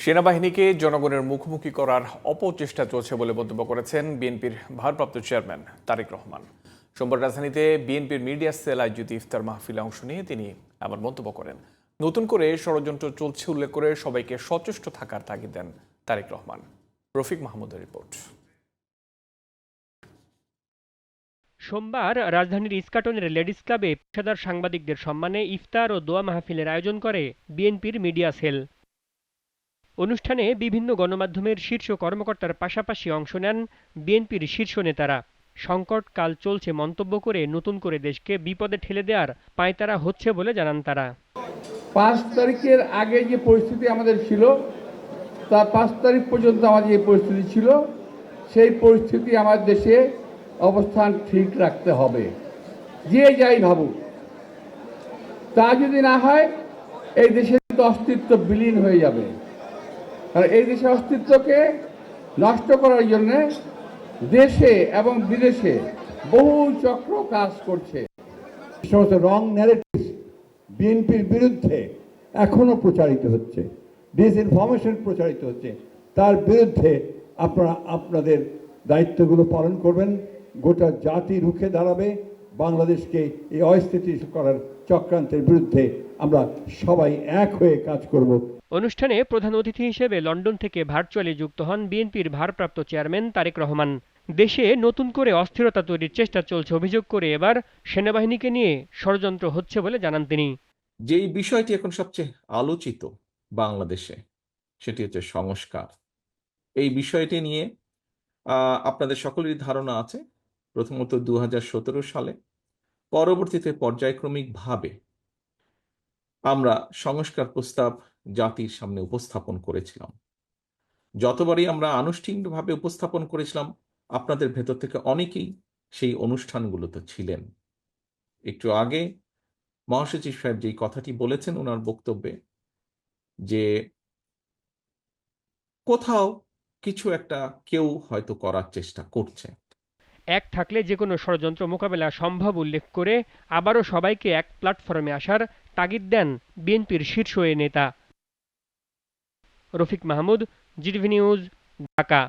সেনাবাহিনীকে জনগণের মুখোমুখি করার অপচেষ্টা চলছে বলে মন্তব্য করেছেন বিএনপির ভারপ্রাপ্ত চেয়ারম্যান তারেক রহমান। সোমবার রাজধানীতে বিএনপির মিডিয়া সেল আয়োজিত ইফতার মাহফিলে অংশ নিয়ে তিনি এমন মন্তব্য করেন। নতুন করে ষড়যন্ত্র চলছে উল্লেখ করে সবাইকে সচেষ্ট থাকার তাগিদ দেন তারেক রহমান। রফিক মাহমুদের রিপোর্ট। সোমবার রাজধানীর ইস্কাটনের লেডিস ক্লাবে পেশাদার সাংবাদিকদের সম্মানে ইফতার ও দোয়া মাহফিলের আয়োজন করে বিএনপির মিডিয়া সেল। অনুষ্ঠানে বিভিন্ন গণমাধ্যমের শীর্ষ কর্মকর্তার পাশাপাশি অংশ নেন বিএনপির শীর্ষ নেতারা। সংকটকাল চলছে মন্তব্য করে নতুন করে দেশকে বিপদে ঠেলে দেওয়ার পাঁয়তারা হচ্ছে বলে জানান তারা। 5 তারিখের আগে যে পরিস্থিতি আমাদের ছিল, তা 5 তারিখ পর্যন্ত আমাদের যে পরিস্থিতি ছিল, সেই পরিস্থিতি আমার দেশে অবস্থান ঠিক রাখতে হবে। যে যাই ভাবুক, তা যদি না হয় এই দেশের অস্তিত্ব বিলীন হয়ে যাবে। কারণ এই দেশের অস্তিত্বকে নষ্ট করার জন্য দেশে এবং বিদেশে বহু চক্র কাজ করছে। সমস্ত রং ন্যারেটিভ বিএনপির বিরুদ্ধে এখনো প্রচারিত হচ্ছে, ডিসইনফরমেশন প্রচারিত হচ্ছে। তার বিরুদ্ধে আপনারা আপনাদের দায়িত্বগুলো পালন করবেন। গোটা জাতি রুখে দাঁড়াবে। বাংলাদেশকে এই অস্থিতিশীল করার চক্রান্তের বিরুদ্ধে আমরা সবাই এক হয়ে কাজ করব। অনুষ্ঠানে প্রধান অতিথি হিসেবে লন্ডন থেকে ভার্চুয়ালি যুক্ত হন বিএনপির ভারপ্রাপ্ত চেয়ারম্যান তারেক রহমান। দেশে নতুন করে অস্থিরতা তৈরির চেষ্টা চলছে অভিযোগ করে এবার সেনাবাহিনীকে নিয়ে ষড়যন্ত্র হচ্ছে বলে জানান তিনি। যেই বিষয়টি এখন সবচেয়ে আলোচিত বাংলাদেশে, সেটি হচ্ছে সংস্কার। এই বিষয়টি নিয়ে আপনাদের সকলেরই ধারণা আছে। প্রথমত 2017 সালে, পরবর্তীতে পর্যায়ক্রমিকভাবে আমরা সংস্কার প্রস্তাব জাতির সামনে উপস্থাপন করেছিলাম। যতবারই আমরা আনুষ্ঠানিকভাবে উপস্থাপন করেছিলাম, আপনাদের ভেতর থেকে অনেকেই সেই অনুষ্ঠানগুলোতে ছিলেন। একটু আগে মহাসচিব সাহেব যেই কথাটি বলেছেন ওনার বক্তব্যে, যে কোথাও কিছু একটা কেউ হয়তো করার চেষ্টা করছে। এক থাকলে যে কোনো ষড়যন্ত্র মোকাবেলা সম্ভব উল্লেখ করে আবারও সবাইকে এক প্ল্যাটফর্মে আসার তাগিদ দেন বিএনপির শীর্ষ এ নেতা। Rafiq Mahmud, GTV news, Dhaka.